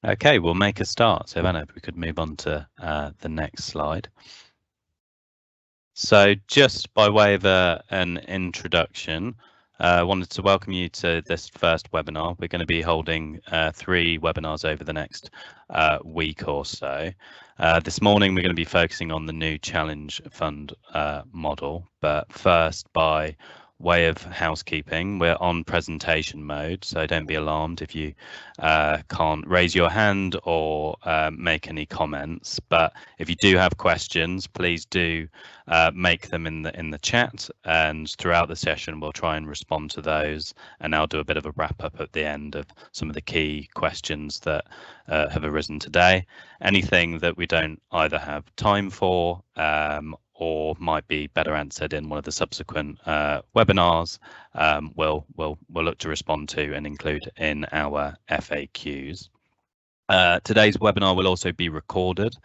Okay, we'll make a start. So Vanna, if we could move on to the next slide. So just by way of an introduction, I wanted to welcome you to this first webinar. We're going to be holding 3 webinars over the next week or so. This morning, we're going to be focusing on the new Challenge Fund model, but first, by way of housekeeping, we're on presentation mode, so don't be alarmed if you can't raise your hand or make any comments. But if you do have questions, please do make them in the chat, and throughout the session we'll try and respond to those, and I'll do a bit of a wrap up at the end of some of the key questions that have arisen today. Anything that we don't either have time for or might be better answered in one of the subsequent webinars, we'll look to respond to and include in our FAQs. Today's webinar will also be recorded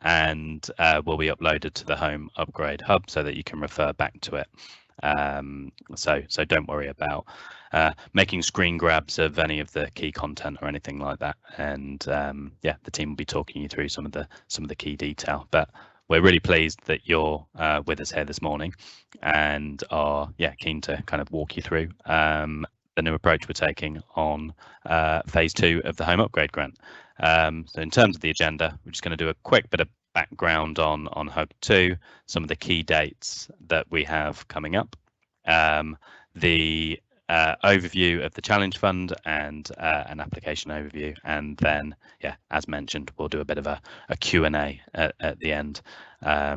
and will be uploaded to the Home Upgrade Hub so that you can refer back to it. So don't worry about making screen grabs of any of the key content or anything like that. And yeah, the team will be talking you through some of the key detail. But we're really pleased that you're with us here this morning and are keen to kind of walk you through the new approach we're taking on phase 2 of the Home Upgrade Grant. So in terms of the agenda, we're just going to do a quick bit of background on HUG 2, some of the key dates that we have coming up, the overview of the Challenge Fund and an application overview, and then as mentioned, we'll do a bit of a Q&A at the end,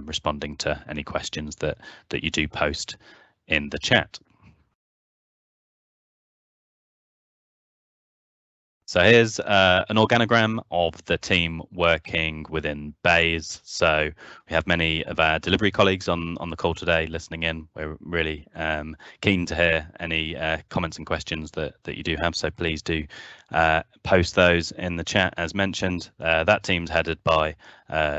responding to any questions that you do post in the chat. So here's an organogram of the team working within BEIS. So we have many of our delivery colleagues on the call today listening in. We're really keen to hear any comments and questions that you do have. So please do post those in the chat as mentioned. That team's headed by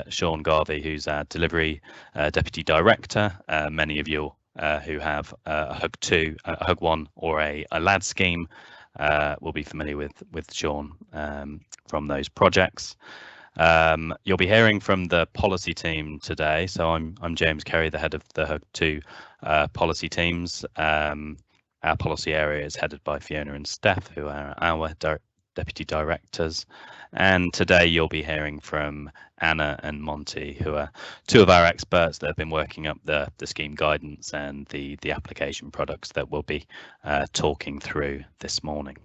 Sean Garvey, who's our delivery deputy director. Many of you who have a HUG 2, a HUG 1 or a LAD scheme will be familiar with Sean from those projects. You'll be hearing from the policy team today. So I'm James Kerry, the head of the HUG 2 policy teams. Our policy area is headed by Fiona and Steph, who are our deputy directors. And today you'll be hearing from Anna and Monty, who are 2 of our experts that have been working up the scheme guidance and the application products that we'll be talking through this morning.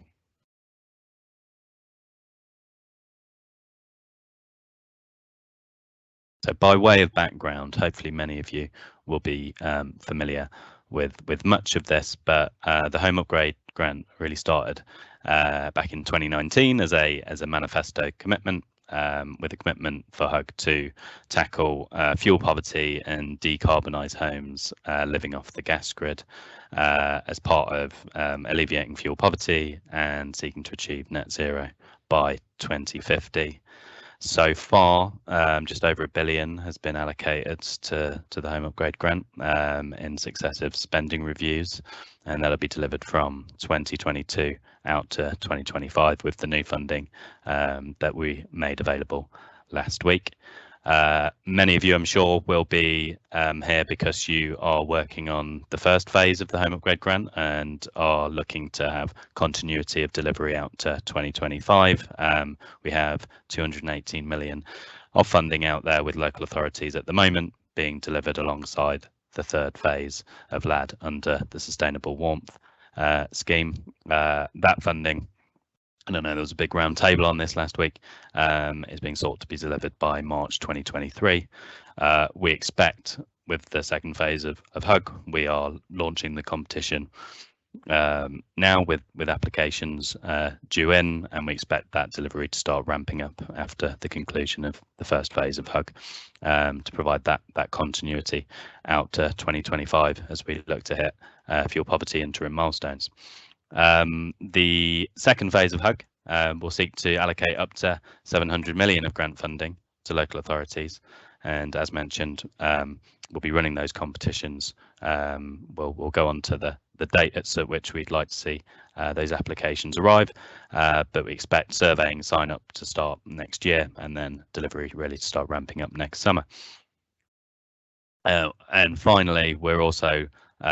So by way of background, hopefully many of you will be familiar with much of this, but the Home Upgrade Grant really started back in 2019 as a manifesto commitment, with a commitment for HUG to tackle fuel poverty and decarbonise homes living off the gas grid as part of alleviating fuel poverty and seeking to achieve net zero by 2050. So far, just over £1 billion has been allocated to the Home Upgrade Grant in successive spending reviews, and that'll be delivered from 2022 out to 2025 with the new funding that we made available last week. Many of you, I'm sure, will be here because you are working on the first phase of the Home Upgrade Grant and are looking to have continuity of delivery out to 2025. We have 218 million of funding out there with local authorities at the moment being delivered alongside the 3rd phase of LAD under the Sustainable Warmth scheme. That funding, I don't know, there was a big round table on this last week, is being sought to be delivered by March 2023. We expect with the 2nd phase of HUG, we are launching the competition now with applications due in, and we expect that delivery to start ramping up after the conclusion of the 1st phase of HUG to provide that continuity out to 2025 as we look to hit fuel poverty interim milestones. The 2nd phase of HUG will seek to allocate up to 700 million of grant funding to local authorities, and as mentioned, we'll be running those competitions. We'll go on to the dates at which we'd like to see those applications arrive, but we expect surveying sign up to start next year and then delivery really to start ramping up next summer. And finally, we're also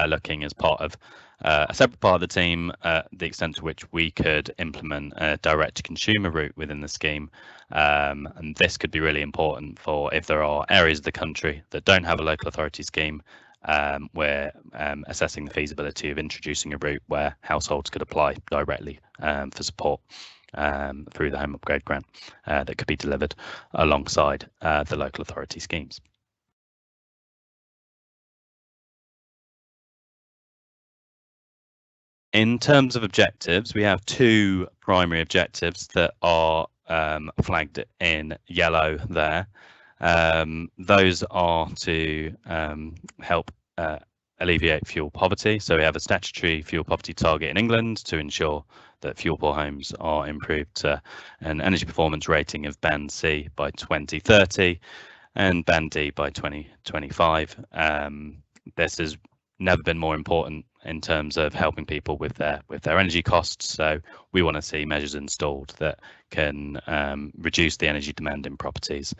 looking as part of a separate part of the team, the extent to which we could implement a direct-to-consumer route within the scheme. And this could be really important for if there are areas of the country that don't have a local authority scheme. We're assessing the feasibility of introducing a route where households could apply directly for support through the Home Upgrade Grant that could be delivered alongside the local authority schemes. In terms of objectives, we have two primary objectives that are flagged in yellow there. Those are to help alleviate fuel poverty. So we have a statutory fuel poverty target in England to ensure that fuel poor homes are improved to an energy performance rating of band C by 2030 and band D by 2025. This has never been more important in terms of helping people with their energy costs. So we want to see measures installed that can reduce the energy demand in properties,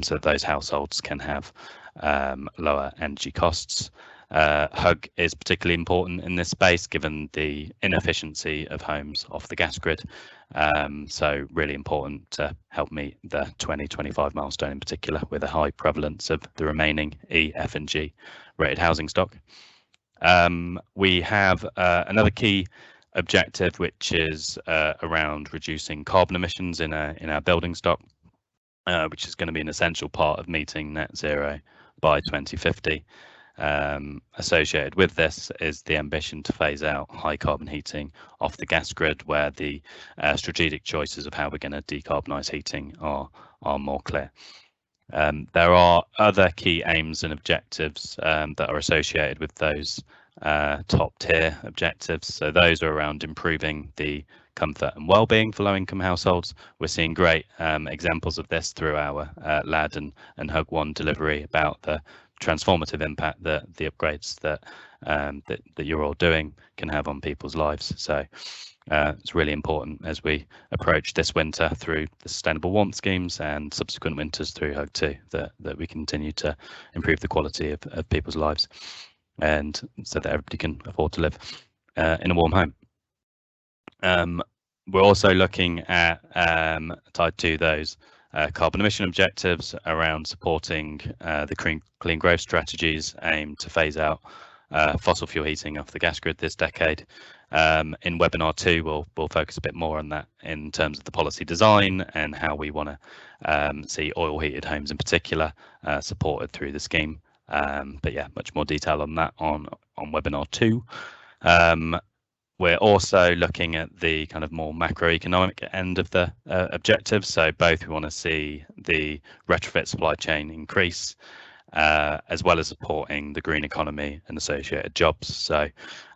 so that those households can have lower energy costs. HUG is particularly important in this space given the inefficiency of homes off the gas grid. So really important to help meet the 2025 milestone in particular, with a high prevalence of the remaining E, F and G rated housing stock. We have another key objective, which is around reducing carbon emissions in our building stock, which is going to be an essential part of meeting net zero by 2050. Associated with this is the ambition to phase out high carbon heating off the gas grid, where the strategic choices of how we're going to decarbonise heating are more clear. There are other key aims and objectives that are associated with those top tier objectives. So those are around improving the comfort and well-being for low-income households. We're seeing great examples of this through our LAD and HUG 1 delivery about the transformative impact that the upgrades that you're all doing can have on people's lives. So it's really important as we approach this winter through the sustainable warmth schemes and subsequent winters through HUG 2 that we continue to improve the quality of people's lives, and so that everybody can afford to live in a warm home. We're also looking at, tied to those carbon emission objectives, around supporting the clean growth strategies aimed to phase out fossil fuel heating off the gas grid this decade. In webinar 2, we'll focus a bit more on that in terms of the policy design and how we want to see oil heated homes in particular supported through the scheme. But yeah, much more detail on that on webinar 2. We're also looking at the kind of more macroeconomic end of the objectives. So both we want to see the retrofit supply chain increase, as well as supporting the green economy and associated jobs. So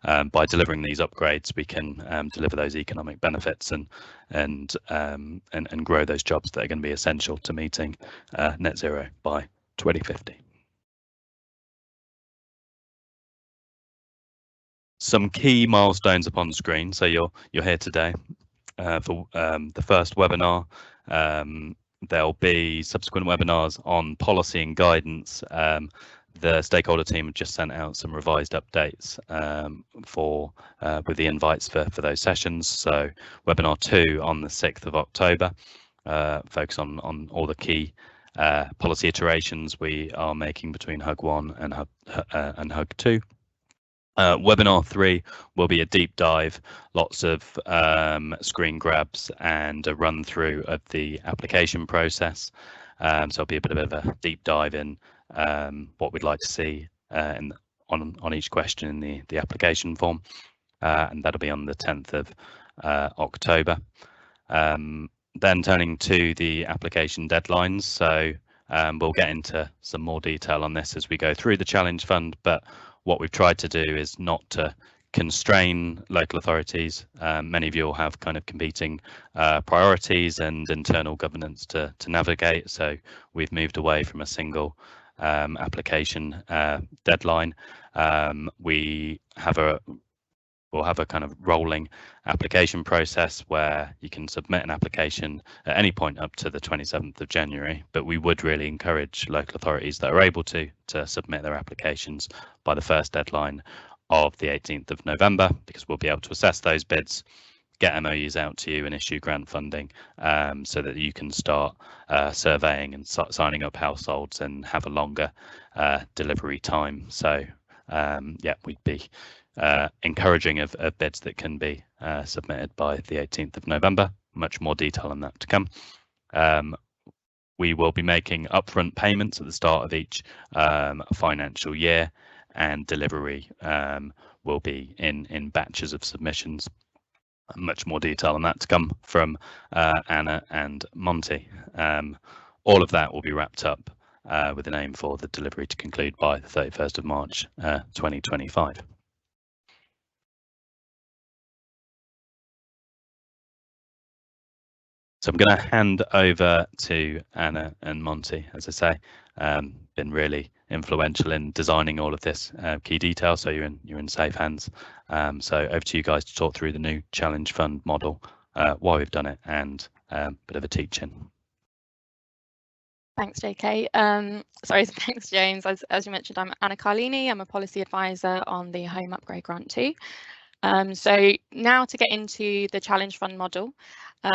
by delivering these upgrades, we can deliver those economic benefits and grow those jobs that are going to be essential to meeting net zero by 2050. Some key milestones upon the screen. So you're here today for the first webinar. There'll be subsequent webinars on policy and guidance. The stakeholder team have just sent out some revised updates with the invites for those sessions. So webinar 2 on the 6th of October, focus on all the key policy iterations we are making between HUG 1 and HUG 2. Webinar 3 will be a deep dive, lots of screen grabs and a run through of the application process. So it'll be a bit of a deep dive in what we'd like to see on each question in the application form, and that'll be on the 10th of October. Then turning to the application deadlines. So we'll get into some more detail on this as we go through the Challenge Fund, but what we've tried to do is not to constrain local authorities. Many of you will have kind of competing priorities and internal governance to navigate. So we've moved away from a single application deadline. We have we'll have a kind of rolling application process where you can submit an application at any point up to the 27th of January, but we would really encourage local authorities that are able to submit their applications by the first deadline of the 18th of November, because we'll be able to assess those bids, get MOUs out to you and issue grant funding, so that you can start surveying and signing up households and have a longer delivery time. So yeah, we'd be encouraging of bids that can be submitted by the 18th of November. Much more detail on that to come. We will be making upfront payments at the start of each financial year, and delivery will be in batches of submissions. Much more detail on that to come from Anna and Monty. All of that will be wrapped up with an aim for the delivery to conclude by the 31st of March 2025. So I'm going to hand over to Anna and Monty. As I say, been really influential in designing all of this key detail, so you're in safe hands. So over to you guys to talk through the new Challenge Fund model, why we've done it, and a bit of a teach-in. Thanks, JK. Sorry, thanks, James. As you mentioned, I'm Anna Carlini. I'm a policy advisor on the Home Upgrade Grant 2. So now to get into the Challenge Fund model.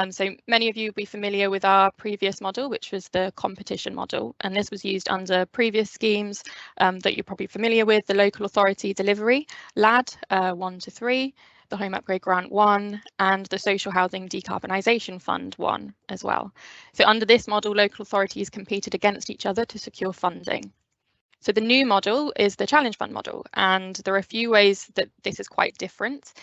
So many of you will be familiar with our previous model, which was the competition model, and this was used under previous schemes that you're probably familiar with: the Local Authority Delivery, LAD 1 to 3, the Home Upgrade Grant 1, and the Social Housing Decarbonisation Fund 1 as well. So under this model, local authorities competed against each other to secure funding. So the new model is the Challenge Fund model, and there are a few ways that this is quite different.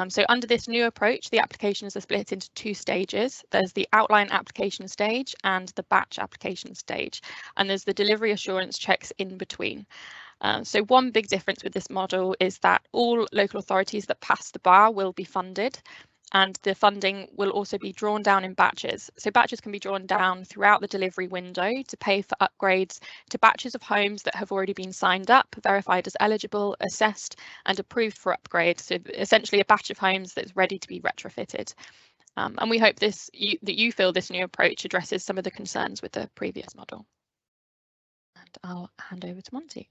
So under this new approach, the applications are split into two stages. There's the outline application stage and the batch application stage, and there's the delivery assurance checks in between. So one big difference with this model is that all local authorities that pass the bar will be funded, and the funding will also be drawn down in batches. So batches can be drawn down throughout the delivery window to pay for upgrades to batches of homes that have already been signed up, verified as eligible, assessed and approved for upgrade. So essentially a batch of homes that's ready to be retrofitted. And we hope that you feel this new approach addresses some of the concerns with the previous model. And I'll hand over to Monty.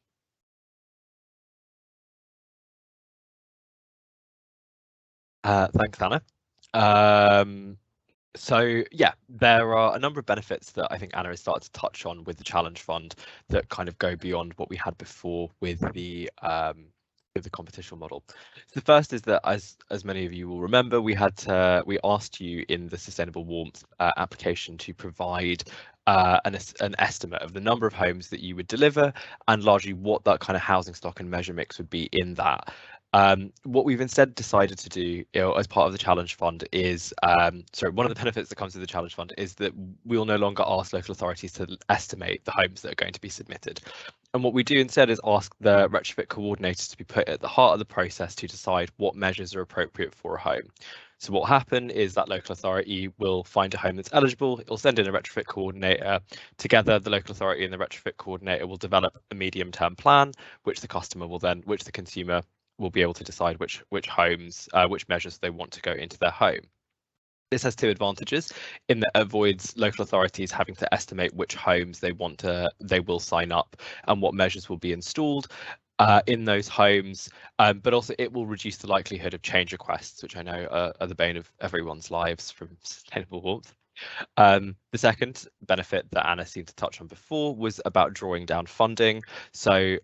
Thanks, Anna. So yeah, there are a number of benefits that I think Anna has started to touch on with the Challenge Fund that kind of go beyond what we had before with the competition model. So the first is that, as many of you will remember, we asked you in the Sustainable Warmth application to provide an estimate of the number of homes that you would deliver and largely what that kind of housing stock and measure mix would be in that. What we've instead decided to do, as part of the Challenge Fund is, one of the benefits that comes with the Challenge Fund is that we will no longer ask local authorities to estimate the homes that are going to be submitted. And what we do instead is ask the retrofit coordinators to be put at the heart of the process to decide what measures are appropriate for a home. So what will happen is that local authority will find a home that's eligible, it'll send in a retrofit coordinator. Together, the local authority and the retrofit coordinator will develop a medium-term plan, which the consumer will be able to decide which measures they want to go into their home. This has two advantages in that it avoids local authorities having to estimate which homes they will sign up and what measures will be installed in those homes, but also it will reduce the likelihood of change requests, which I know are the bane of everyone's lives from Sustainable Warmth. The second benefit that Anna seemed to touch on before was about drawing down funding. So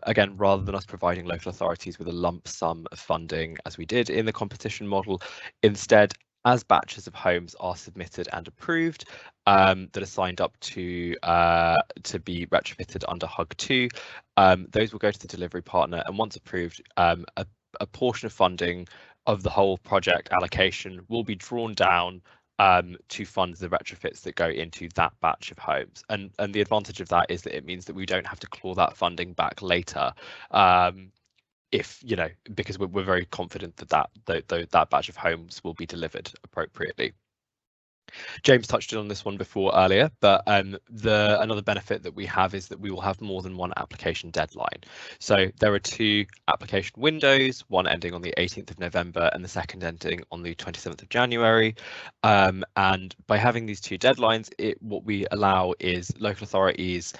again, rather than us providing local authorities with a lump sum of funding as we did in the competition model, instead, as batches of homes are submitted and approved that are signed up to be retrofitted under HUG 2, those will go to the delivery partner, and once approved, a portion of funding of the whole project allocation will be drawn down to fund the retrofits that go into that batch of homes. And the advantage of that is that it means that we don't have to claw that funding back later, because we're very confident that batch of homes will be delivered appropriately. James touched on this one before earlier, but another benefit that we have is that we will have more than one application deadline. So there are two application windows, one ending on the 18th of November and the second ending on the 27th of January. And by having these two deadlines, what we allow is local authorities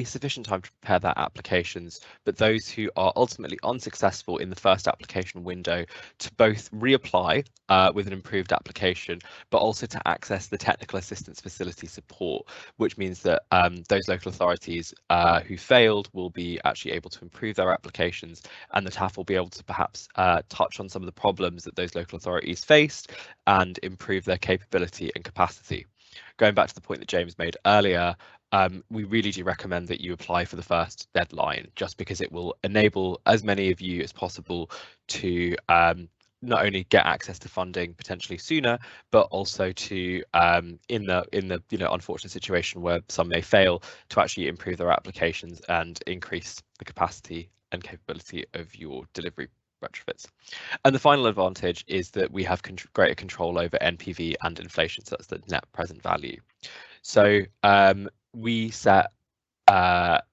sufficient time to prepare their applications, but those who are ultimately unsuccessful in the first application window to both reapply with an improved application, but also to access the technical assistance facility support, which means that those local authorities who failed will be actually able to improve their applications, and the TAF will be able to perhaps touch on some of the problems that those local authorities faced and improve their capability and capacity. Going back to the point that James made earlier, we really do recommend that you apply for the first deadline, just because it will enable as many of you as possible to not only get access to funding potentially sooner, but also to in the unfortunate situation where some may fail, to actually improve their applications and increase the capacity and capability of your delivery retrofits. And the final advantage is that we have greater control over NPV and inflation, so that's the net present value. So we set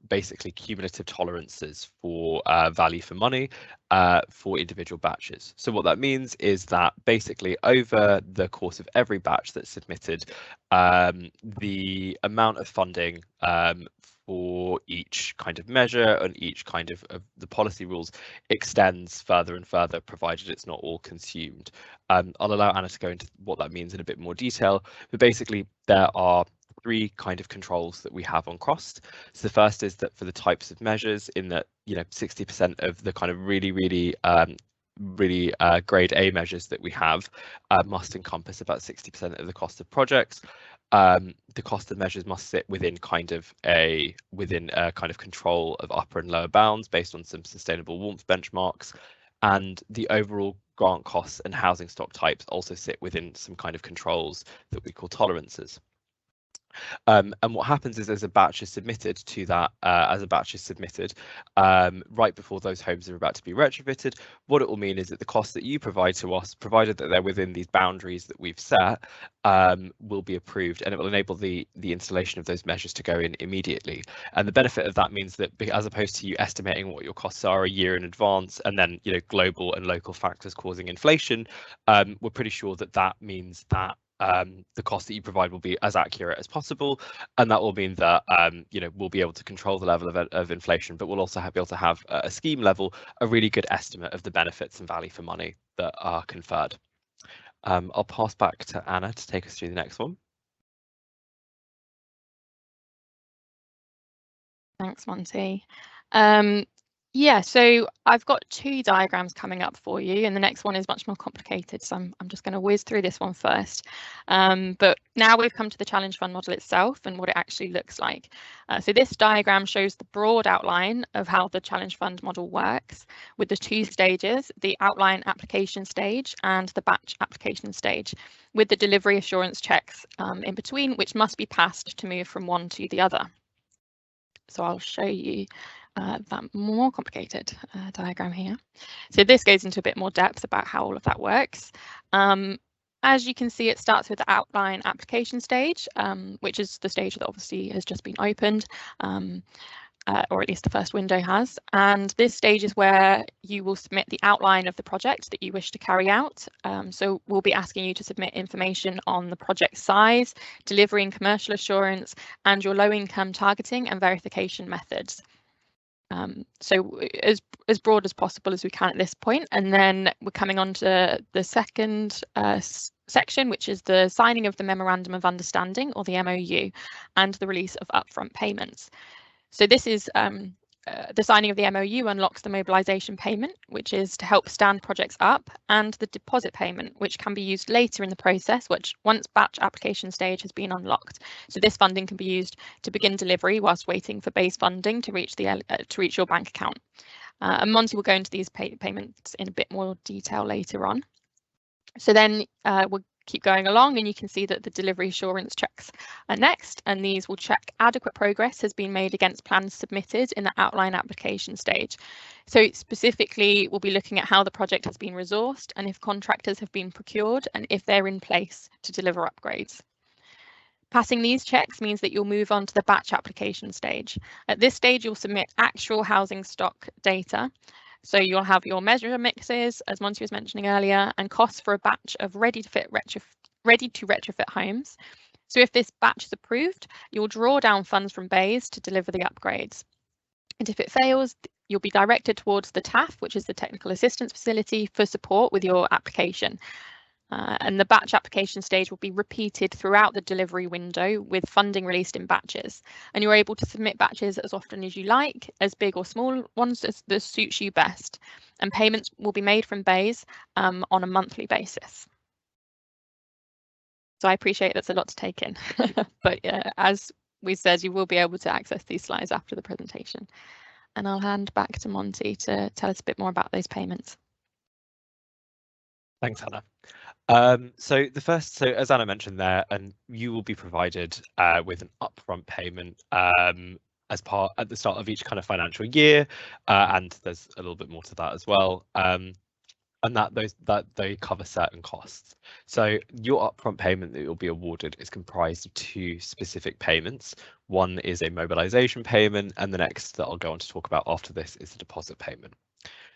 basically cumulative tolerances for value for money for individual batches. So what that means is that basically over the course of every batch that's submitted, the amount of funding for each kind of measure and each kind of the policy rules extends further and further, provided it's not all consumed. I'll allow Anna to go into what that means in a bit more detail, but basically there are three kind of controls that we have on cost. So the first is that for the types of measures, in that 60% of the kind of really grade A measures that we have must encompass about 60% of the cost of projects. The cost of measures must sit within a kind of control of upper and lower bounds based on some sustainable warmth benchmarks, and the overall grant costs and housing stock types also sit within some kind of controls that we call tolerances. And what happens is, as a batch is submitted right before those homes are about to be retrofitted, what it will mean is that the costs that you provide to us, provided that they're within these boundaries that we've set, will be approved, and it will enable the installation of those measures to go in immediately. And the benefit of that means that, as opposed to you estimating what your costs are a year in advance and then global and local factors causing inflation, we're pretty sure that that means that the cost that you provide will be as accurate as possible, and that will mean that we'll be able to control the level of inflation, but we'll also be able to have a scheme level a really good estimate of the benefits and value for money that are conferred. I'll pass back to Anna to take us through the next one. Thanks, Monty. Yeah, so I've got two diagrams coming up for you, and the next one is much more complicated, so I'm just going to whiz through this one first. But now we've come to the challenge fund model itself and what it actually looks like. So this diagram shows the broad outline of how the challenge fund model works, with the two stages, the outline application stage and the batch application stage, with the delivery assurance checks in between, which must be passed to move from one to the other. So I'll show you that more complicated diagram here. So this goes into a bit more depth about how all of that works. As you can see, it starts with the outline application stage, which is the stage that obviously has just been opened, or at least the first window has. And this stage is where you will submit the outline of the project that you wish to carry out. So we'll be asking you to submit information on the project size, delivery and commercial assurance, and your low-income targeting and verification methods. So as broad as possible as we can at this point, and then we're coming on to the second section, which is the signing of the Memorandum of Understanding, or the MOU, and the release of upfront payments. So this is the signing of the MOU unlocks the mobilisation payment, which is to help stand projects up, and the deposit payment, which can be used later in the process, which once batch application stage has been unlocked. So this funding can be used to begin delivery whilst waiting for BEIS funding to reach your bank account. And Monty will go into these payments in a bit more detail later on. So then we'll keep going along, and you can see that the delivery assurance checks are next, and these will check adequate progress has been made against plans submitted in the outline application stage. So specifically, we'll be looking at how the project has been resourced and if contractors have been procured and if they're in place to deliver upgrades. Passing these checks means that you'll move on to the batch application stage. At this stage, you'll submit actual housing stock data. So you'll have your measure mixes, as Monty was mentioning earlier, and costs for a batch of ready to retrofit homes. So if this batch is approved, you'll draw down funds from BEIS to deliver the upgrades. And if it fails, you'll be directed towards the TAF, which is the Technical Assistance Facility, for support with your application. And the batch application stage will be repeated throughout the delivery window with funding released in batches. And you're able to submit batches as often as you like, as big or small ones as that suits you best. And payments will be made from BEIS on a monthly basis. So I appreciate that's a lot to take in, but as we said, you will be able to access these slides after the presentation. And I'll hand back to Monty to tell us a bit more about those payments. Thanks, Hannah. So as Anna mentioned there, and you will be provided with an upfront payment at the start of each kind of financial year, and there's a little bit more to that as well. And that they cover certain costs. So your upfront payment that you'll be awarded is comprised of two specific payments. One is a mobilization payment, and the next that I'll go on to talk about after this is the deposit payment.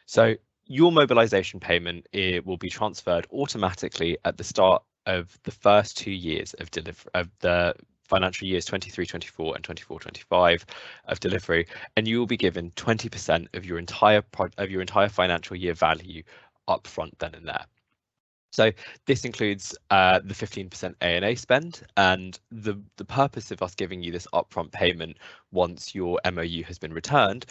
So your mobilization payment, it will be transferred automatically at the start of the first 2 years of the financial years 23-24 and 24-25 of delivery, and you will be given 20% of your entire financial year value upfront then and there. So this includes the 15% A&A spend, and the purpose of us giving you this upfront payment once your MOU has been returned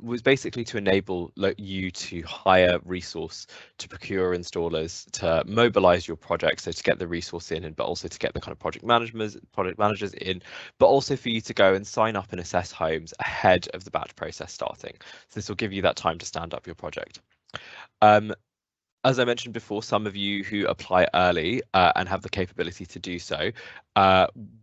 was basically to enable you to hire resource, to procure installers, to mobilize your project, so to get the resource in, but also to get the kind of project managers in, but also for you to go and sign up and assess homes ahead of the batch process starting. So this will give you that time to stand up your project. As I mentioned before, some of you who apply early and have the capability to do so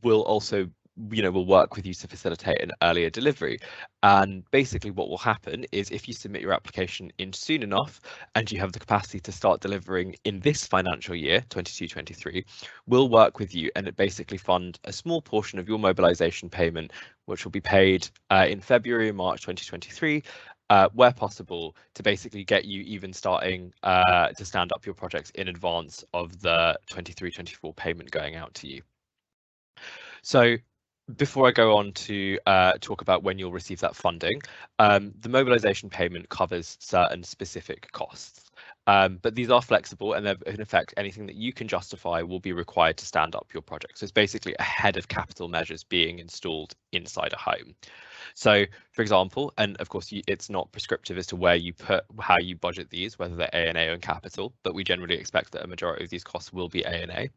will also, will work with you to facilitate an earlier delivery. And basically what will happen is if you submit your application in soon enough and you have the capacity to start delivering in this financial year, 22-23, we'll work with you and it basically fund a small portion of your mobilization payment, which will be paid in February and March 2023, where possible, to basically get you even starting to stand up your projects in advance of the 23-24 payment going out to you. So before I go on to talk about when you'll receive that funding, the mobilization payment covers certain specific costs. But these are flexible, and in effect, anything that you can justify will be required to stand up your project. So it's basically ahead of capital measures being installed inside a home. So, for example, and of course, it's not prescriptive as to where you put how you budget these, whether they're A&A or capital, but we generally expect that a majority of these costs will be A&A.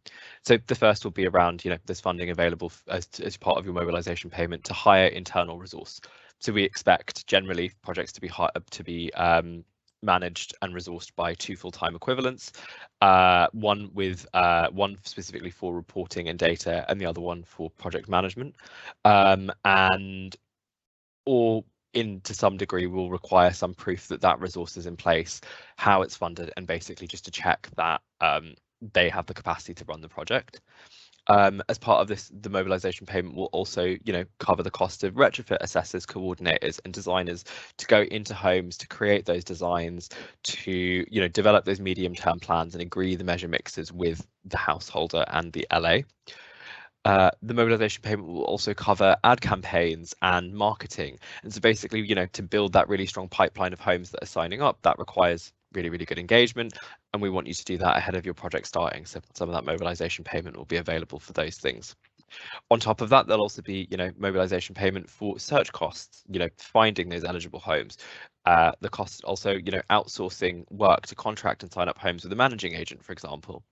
So the first will be around, there's funding available as part of your mobilization payment to hire internal resource. So we expect generally projects to be managed and resourced by 2 full-time equivalents, one specifically for reporting and data, and the other one for project management, or to some degree will require some proof that resource is in place, how it's funded, and basically just to check that they have the capacity to run the project. As part of this, the mobilization payment will also, cover the cost of retrofit assessors, coordinators, and designers to go into homes to create those designs, to, develop those medium-term plans and agree the measure mixes with the householder and the LA. The mobilization payment will also cover ad campaigns and marketing. And so basically, to build that really strong pipeline of homes that are signing up, that requires really, really good engagement. And we want you to do that ahead of your project starting. So some of that mobilization payment will be available for those things. On top of that, there'll also be, mobilization payment for search costs, finding those eligible homes. The cost also, outsourcing work to contract and sign up homes with a managing agent, for example.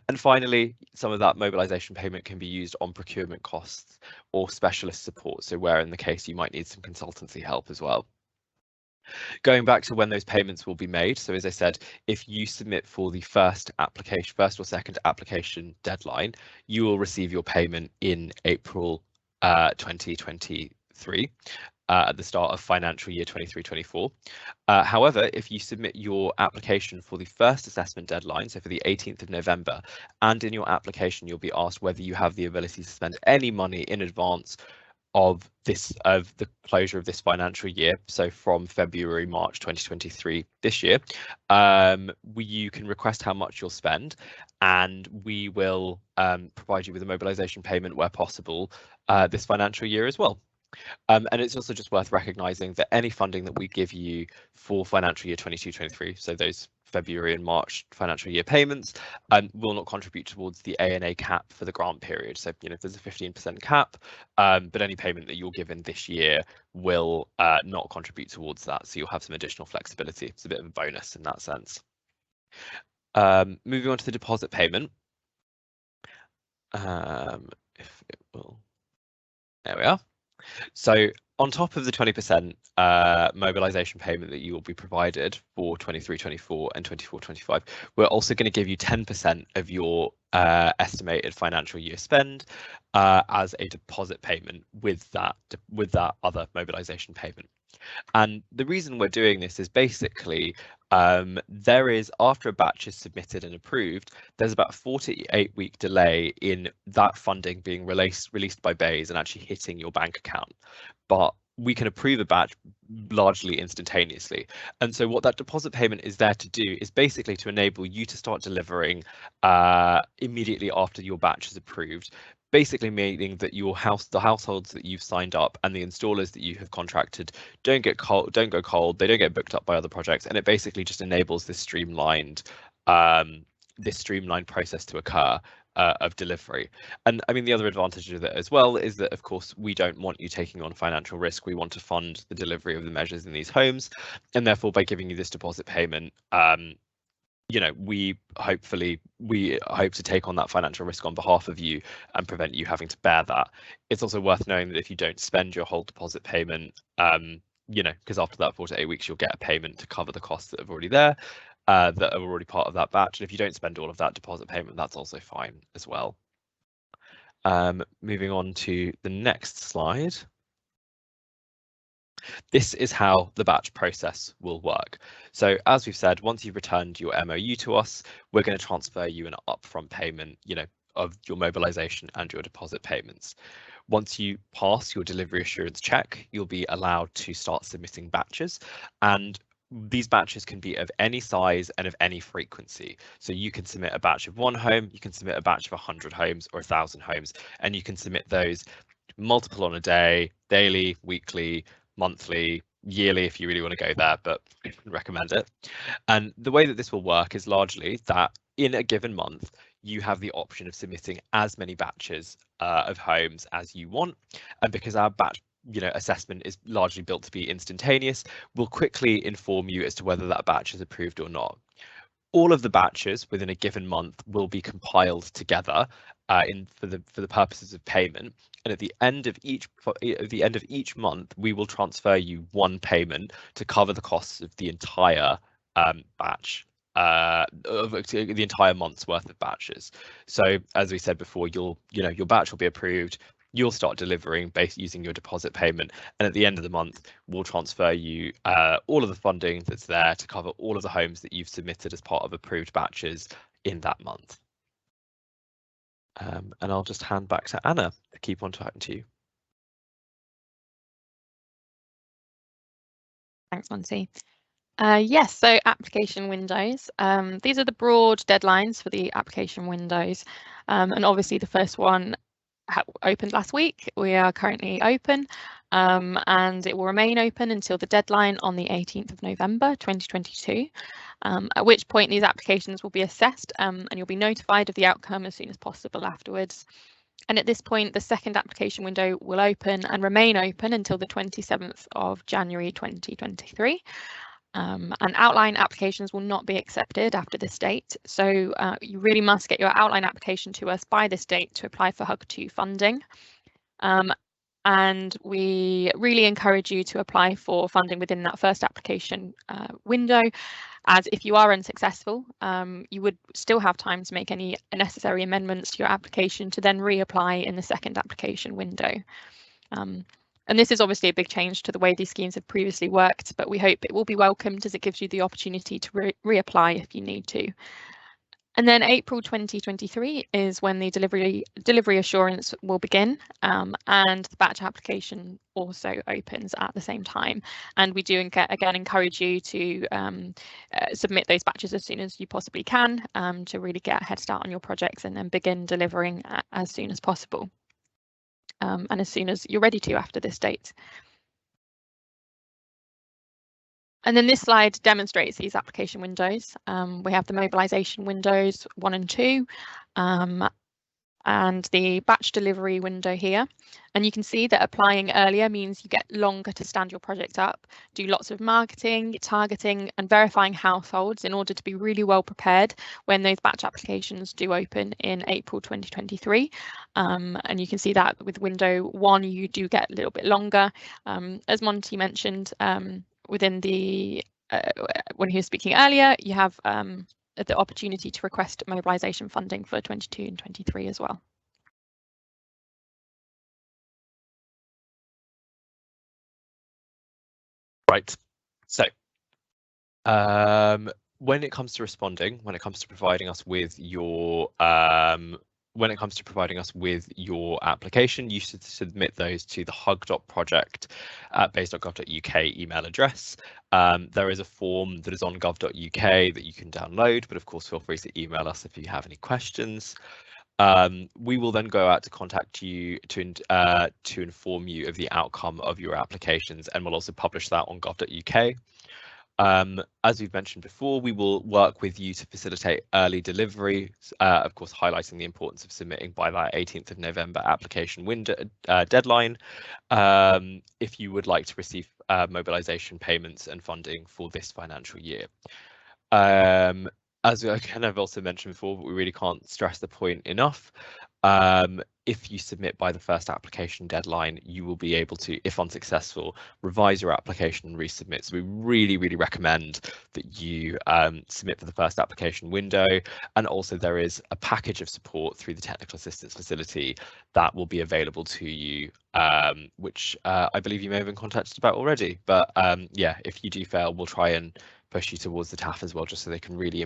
And finally, some of that mobilization payment can be used on procurement costs or specialist support. So where in the case you might need some consultancy help as well. Going back to when those payments will be made. So as I said, if you submit for the first or second application deadline, you will receive your payment in April 2023. at the start of financial year 23-24. However, if you submit your application for the first assessment deadline, so for the 18th of November, and in your application you'll be asked whether you have the ability to spend any money in advance of the closure of this financial year, so from February, March 2023 this year, you can request how much you'll spend, and we will provide you with a mobilisation payment where possible this financial year as well. And it's also just worth recognising that any funding that we give you for financial year 22-23, so those February and March financial year payments, will not contribute towards the ANA cap for the grant period. So, there's a 15% cap, but any payment that you're given this year will not contribute towards that. So you'll have some additional flexibility. It's a bit of a bonus in that sense. Moving on to the deposit payment. If it will, there we are. So on top of the 20% mobilisation payment that you will be provided for 23-24 and 24-25, we're also going to give you 10% of your estimated financial year spend as a deposit payment with that other mobilisation payment. And the reason we're doing this is basically there is, after a batch is submitted and approved, there's about a 48-week delay in that funding being released by BEIS and actually hitting your bank account. But we can approve a batch largely instantaneously. And so what that deposit payment is there to do is basically to enable you to start delivering immediately after your batch is approved, basically meaning that the households that you've signed up and the installers that you have contracted don't go cold, they don't get booked up by other projects, and it basically just enables this streamlined process to occur of delivery. And I mean, the other advantage of it as well is that, of course, we don't want you taking on financial risk. We want to fund the delivery of the measures in these homes, and therefore by giving you this deposit payment, we hope to take on that financial risk on behalf of you and prevent you having to bear that. It's also worth knowing that if you don't spend your whole deposit payment, because after that 4 to 8 weeks, you'll get a payment to cover the costs that are already there, that are already part of that batch. And if you don't spend all of that deposit payment, that's also fine as well. Moving on to the next slide. This is how the batch process will work. So as we've said, once you've returned your MOU to us, we're going to transfer you an upfront payment, of your mobilisation and your deposit payments. Once you pass your delivery assurance check, you'll be allowed to start submitting batches, and these batches can be of any size and of any frequency. So you can submit a batch of 1 home, you can submit a batch of 100 homes or 1,000 homes, and you can submit those multiple on a day, daily, weekly, monthly, yearly if you really want to go there, but I recommend it. And the way that this will work is largely that in a given month, you have the option of submitting as many batches of homes as you want. And because our batch assessment is largely built to be instantaneous, we'll quickly inform you as to whether that batch is approved or not. All of the batches within a given month will be compiled together for the purposes of payment, and at the end of each month, we will transfer you 1 payment to cover the costs of the entire batch, of the entire month's worth of batches. So as we said before, your batch will be approved. You'll start delivering using your deposit payment, and at the end of the month, we'll transfer you all of the funding that's there to cover all of the homes that you've submitted as part of approved batches in that month. And I'll just hand back to Anna to keep on talking to you. Thanks, Monty. Yes, so application windows. These are the broad deadlines for the application windows. And obviously the first one opened last week. We are currently open, and it will remain open until the deadline on the 18th of November 2022, at which point these applications will be assessed, and you'll be notified of the outcome as soon as possible afterwards. And at this point, the second application window will open and remain open until the 27th of January 2023. And outline applications will not be accepted after this date. So you really must get your outline application to us by this date to apply for HUG2 funding. And we really encourage you to apply for funding within that first application window, as if you are unsuccessful, you would still have time to make any necessary amendments to your application to then reapply in the second application window. And this is obviously a big change to the way these schemes have previously worked, but we hope it will be welcomed as it gives you the opportunity to reapply if you need to. And then April 2023 is when the delivery assurance will begin, and the batch application also opens at the same time. And we do again encourage you to submit those batches as soon as you possibly can, to really get a head start on your projects and then begin delivering as soon as possible, and as soon as you're ready to after this date. And then this slide demonstrates these application windows. We have the mobilisation windows 1 and 2, and the batch delivery window here. And you can see that applying earlier means you get longer to stand your project up, do lots of marketing, targeting and verifying households in order to be really well prepared when those batch applications do open in April 2023. And you can see that with window 1, you do get a little bit longer. As Monty mentioned, within the when he was speaking earlier, you have the opportunity to request mobilisation funding for 22 and 23 as well. Right. So when it comes to responding, when it comes to providing us with your application, you should submit those to the hug.project@beis.gov.uk email address. There is a form that is on gov.uk that you can download, but of course feel free to email us if you have any questions. We will then go out to contact you to inform you of the outcome of your applications, and we'll also publish that on gov.uk. As we've mentioned before, we will work with you to facilitate early delivery, of course highlighting the importance of submitting by that 18th of November application window deadline, if you would like to receive mobilisation payments and funding for this financial year. As I kind of also mentioned before, but we really can't stress the point enough. If you submit by the first application deadline, you will be able to, if unsuccessful, revise your application and resubmit. So we really, really recommend that you submit for the first application window. And also there is a package of support through the Technical Assistance Facility that will be available to you, which I believe you may have been contacted about already. But yeah, if you do fail, we'll try and push you towards the TAF as well, just so they can really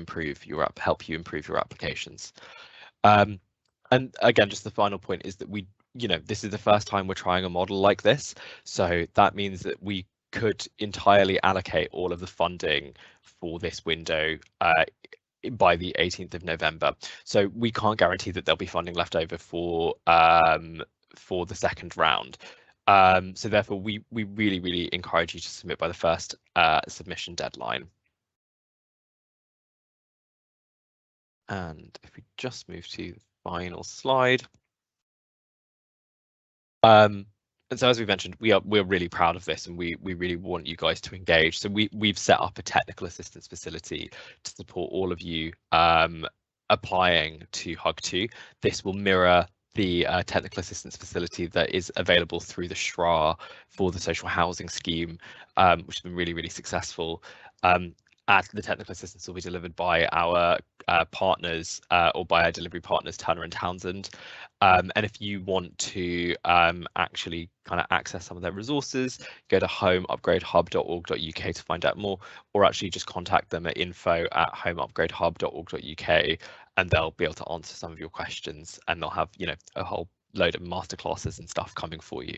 help you improve your applications. And again, just the final point is that this is the first time we're trying a model like this. So that means that we could entirely allocate all of the funding for this window by the 18th of November. So we can't guarantee that there'll be funding left over for the second round. So therefore, we really, really encourage you to submit by the first submission deadline. And if we just move to the final slide. And so as we mentioned, we're really proud of this, and we really want you guys to engage. So we've set up a technical assistance facility to support all of you applying to HUG2. This will mirror the technical assistance facility that is available through the SHRA for the social housing scheme, which has been really, really successful. The technical assistance will be delivered by our partners or by our delivery partners, Turner and Townsend. And if you want to actually kind of access some of their resources, go to homeupgradehub.org.uk to find out more, or actually just contact them at info@homeupgradehub.org.uk, and they'll be able to answer some of your questions, and they'll have a whole load of masterclasses and stuff coming for you.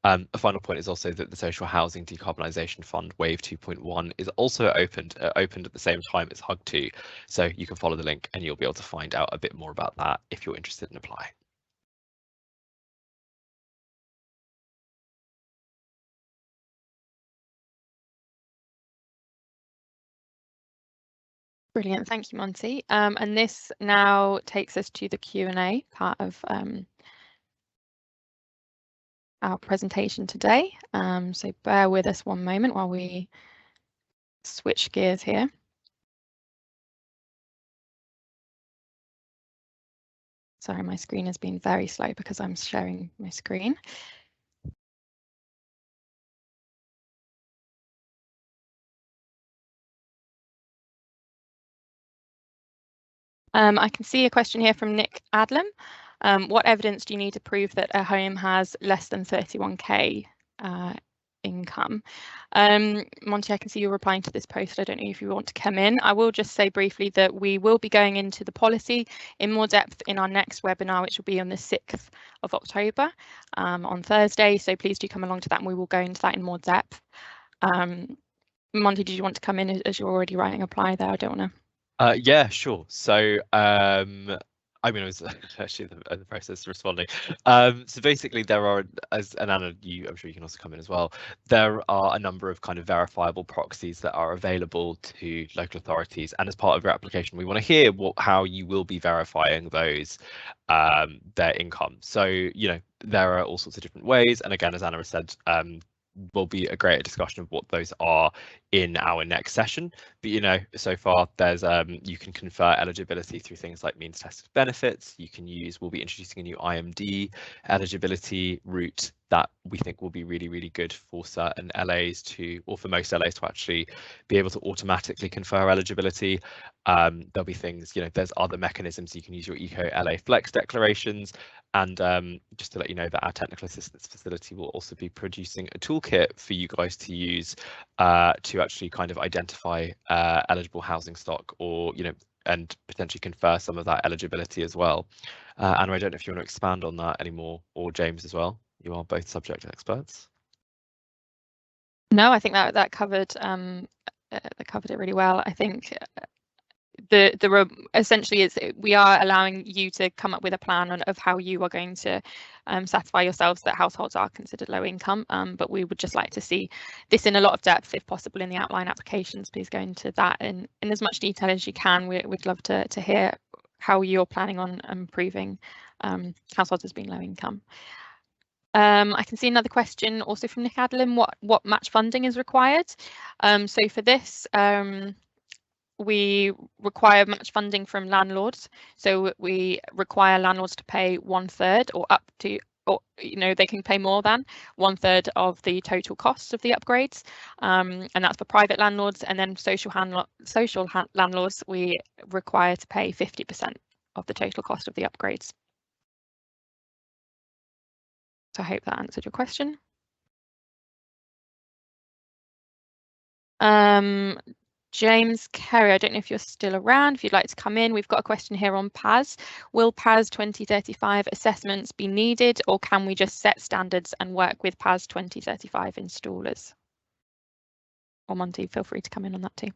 A final point is also that the Social Housing Decarbonisation Fund Wave 2.1 is also opened at the same time as HUG2, so you can follow the link and you'll be able to find out a bit more about that if you're interested in applying. Brilliant, thank you, Monty. And this now takes us to the Q&A part of our presentation today. So bear with us one moment while we switch gears here. Sorry, my screen has been very slow because I'm sharing my screen. I can see a question here from Nick Adlam. What evidence do you need to prove that a home has less than 31k income. Monty, I can see you're replying to this post. I don't know if you want to come in. I will just say briefly that we will be going into the policy in more depth in our next webinar, which will be on the 6th of October on Thursday. So please do come along to that and we will go into that in more depth. Monty, did you want to come in as you're already writing a reply there? I don't want to. Yeah, sure. So I mean, I was actually in the process of responding. So basically, there are, as and Anna, I'm sure you can also come in as well. There are a number of kind of verifiable proxies that are available to local authorities, and as part of your application, we want to hear how you will be verifying those their income. So there are all sorts of different ways, and again, as Anna has said, will be a greater discussion of what those are in our next session. But so far there's you can confer eligibility through things like means tested benefits. We'll be introducing a new IMD eligibility route that we think will be really, really good for certain LAs or for most LAs to actually be able to automatically confer eligibility. There'll be things, there's other mechanisms. You can use your Eco LA Flex declarations. And just to let you know that our technical assistance facility will also be producing a toolkit for you guys to use to actually kind of identify eligible housing stock, or and potentially confer some of that eligibility as well. Anna, I don't know if you want to expand on that anymore, or James as well. You are both subject experts. No, I think that covered it really well. I think essentially we are allowing you to come up with a plan of how you are going to satisfy yourselves that households are considered low income, but we would just like to see this in a lot of depth if possible in the outline applications. Please go into that in as much detail as you can. We'd love to hear how you're planning on improving households as being low income. I can see another question also from Nick Adeline. What match funding is required? So for this, we require match funding from landlords. So we require landlords to pay 1/3 or up to, or they can pay more than 1/3 of the total costs of the upgrades, and that's for private landlords. And then social landlords, we require to pay 50% of the total cost of the upgrades. So I hope that answered your question. James Kerry, I don't know if you're still around. If you'd like to come in, we've got a question here on PAS. Will PAS 2035 assessments be needed, or can we just set standards and work with PAS 2035 installers? Or Monty, feel free to come in on that too.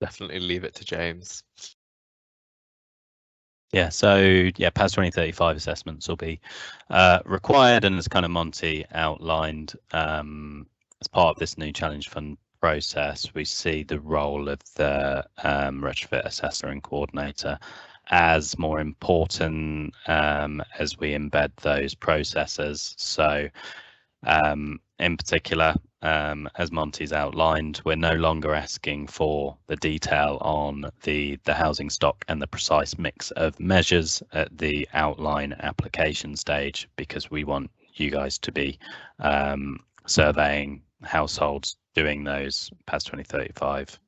Definitely leave it to James. Yeah, so PAS 2035 assessments will be required, and as kind of Monty outlined, as part of this new challenge fund process, we see the role of the retrofit assessor and coordinator as more important as we embed those processes. So in particular, as Monty's outlined, we're no longer asking for the detail on the housing stock and the precise mix of measures at the outline application stage, because we want you guys to be surveying households, doing those PAS 2035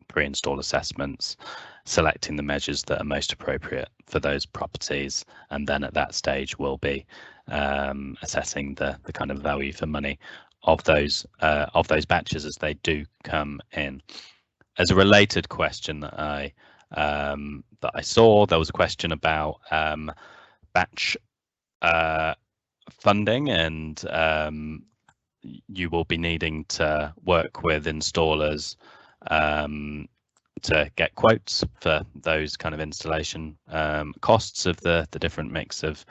pre-install assessments, selecting the measures that are most appropriate for those properties, and then at that stage we'll be assessing the kind of value for money of those batches as they do come in. As a related question that I saw, there was a question about batch funding, and you will be needing to work with installers to get quotes for those kind of installation costs of the different mix of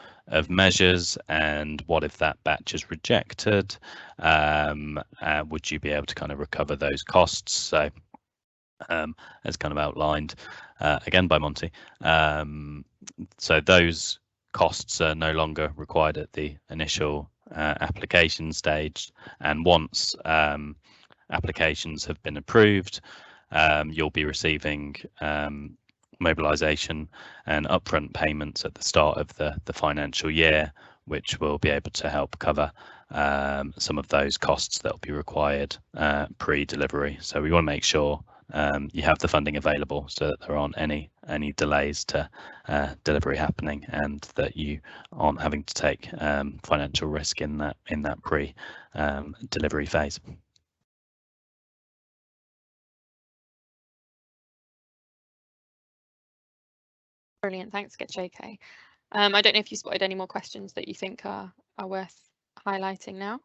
measures, and what if that batch is rejected? Would you be able to kind of recover those costs? So as kind of outlined again by Monty, so those costs are no longer required at the initial application stage, and once applications have been approved, you'll be receiving mobilisation and upfront payments at the start of the financial year, which will be able to help cover some of those costs that will be required pre-delivery. So we want to make sure you have the funding available, so that there aren't any delays to delivery happening, and that you aren't having to take financial risk in that pre delivery phase. Brilliant, thanks, JK. I don't know if you spotted any more questions that you think are worth highlighting now.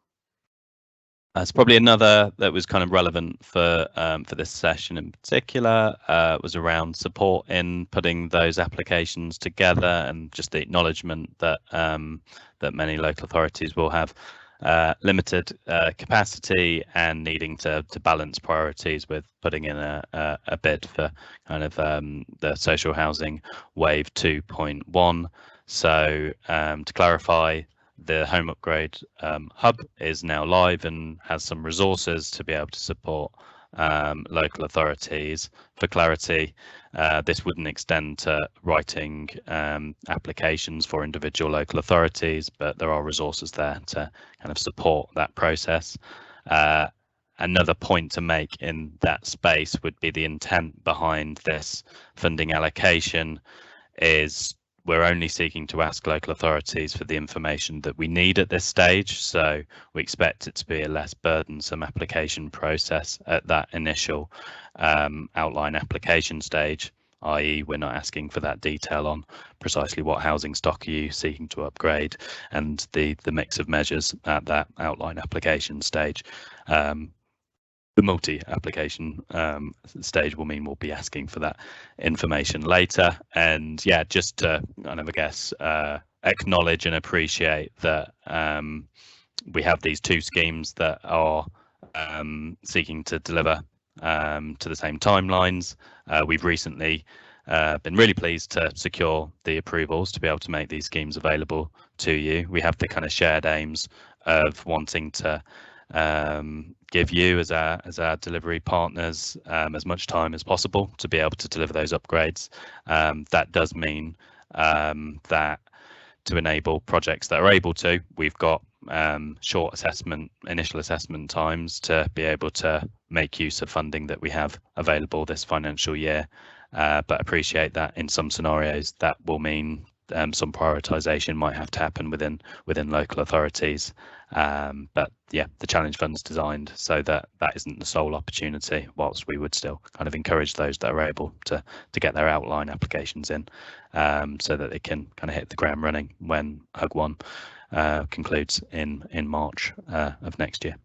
It's probably another that was kind of relevant for this session in particular, was around support in putting those applications together, and just the acknowledgement that that many local authorities will have limited capacity and needing to balance priorities with putting in a bid for kind of the social housing wave 2.1. So to clarify, the home upgrade hub is now live and has some resources to be able to support local authorities. For clarity, this wouldn't extend to writing applications for individual local authorities, but there are resources there to kind of support that process. Another point to make in that space would be the intent behind this funding allocation is we're only seeking to ask local authorities for the information that we need at this stage. So we expect it to be a less burdensome application process at that initial outline application stage, i.e. we're not asking for that detail on precisely what housing stock are you seeking to upgrade, and the mix of measures at that outline application stage. The multi-application stage will mean we'll be asking for that information later. And yeah, just to kind of, I guess, acknowledge and appreciate that we have these two schemes that are seeking to deliver to the same timelines. We've recently been really pleased to secure the approvals to be able to make these schemes available to you. We have the kind of shared aims of wanting to give you as our delivery partners as much time as possible to be able to deliver those upgrades. That does mean that to enable projects that are able to, we've got short initial assessment times to be able to make use of funding that we have available this financial year. But appreciate that in some scenarios that will mean some prioritization might have to happen within local authorities. But yeah, the challenge fund's designed so that isn't the sole opportunity, whilst we would still kind of encourage those that are able to get their outline applications in, so that they can kind of hit the ground running when HUG 1 concludes in March of next year.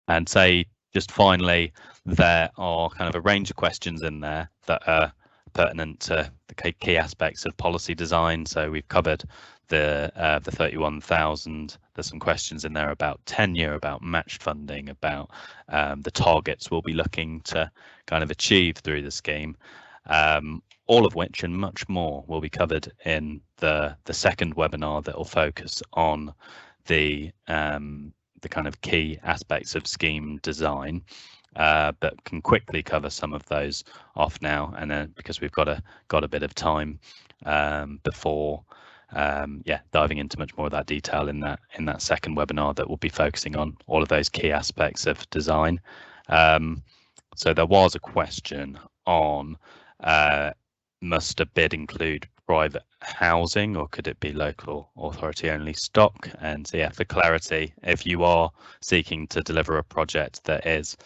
And say just finally, there are kind of a range of questions in there that are pertinent to the key aspects of policy design. So we've covered the 31,000. There's some questions in there about tenure, about matched funding, about the targets we'll be looking to kind of achieve through the scheme, all of which and much more will be covered in the second webinar that will focus on the kind of key aspects of scheme design. But can quickly cover some of those off now, and then because we've got a bit of time before diving into much more of that detail in that second webinar that will be focusing on all of those key aspects of design. So there was a question on must a bid include private housing, or could it be local authority only stock? And so yeah, for clarity, if you are seeking to deliver a project that is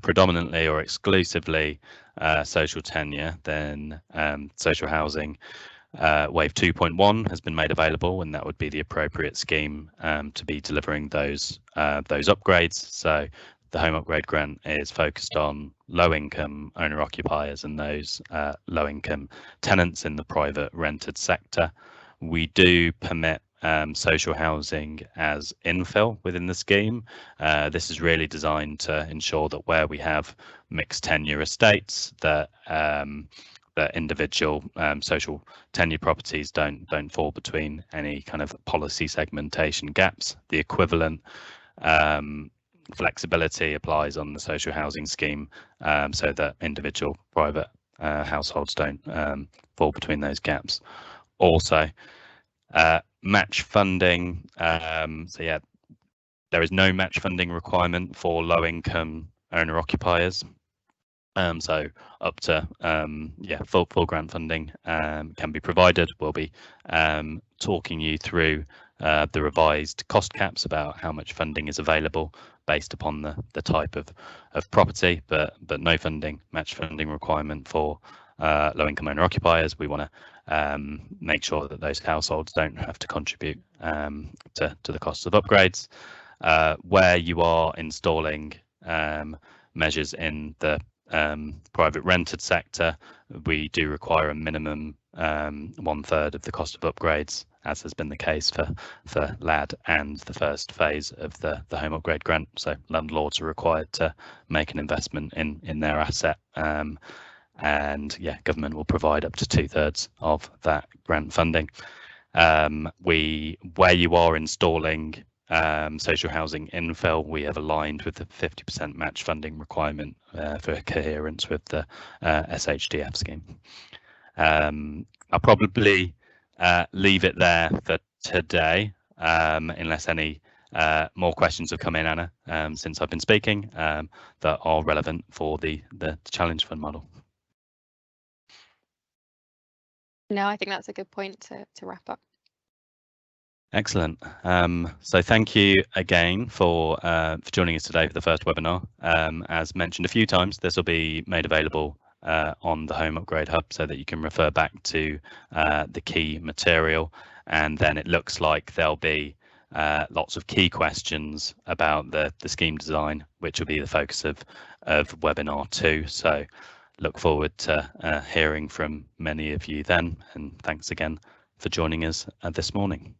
predominantly or exclusively social tenure, then social housing wave 2.1 has been made available, and that would be the appropriate scheme to be delivering those upgrades. So the home upgrade grant is focused on low-income owner-occupiers and those low-income tenants in the private rented sector. We do permit social housing as infill within the scheme. This is really designed to ensure that where we have mixed tenure estates, that individual social tenure properties don't fall between any kind of policy segmentation gaps. The equivalent flexibility applies on the social housing scheme, so that individual private households don't fall between those gaps. Also, match funding. So yeah, there is no match funding requirement for low income owner occupiers. So up to full grant funding can be provided. We'll be talking you through the revised cost caps about how much funding is available based upon the type of property, but no funding, match funding requirement for low income owner occupiers. We want to make sure that those households don't have to contribute to the costs of upgrades. Where you are installing measures in the private rented sector, we do require a minimum 1/3 of the cost of upgrades, as has been the case for LAD and the first phase of the home upgrade grant. So landlords are required to make an investment in their asset, and yeah, government will provide up to 2/3 of that grant funding. Where you are installing social housing infill, we have aligned with the 50% match funding requirement for coherence with the SHDF scheme. I'll probably leave it there for today, unless any more questions have come in, Anna, since I've been speaking, that are relevant for the challenge fund model. No, I think that's a good point to wrap up. Excellent. So thank you again for joining us today for the first webinar. As mentioned a few times, this will be made available on the Home Upgrade Hub so that you can refer back to the key material, and then it looks like there'll be lots of key questions about the scheme design, which will be the focus of webinar 2. So look forward to hearing from many of you then, and thanks again for joining us this morning.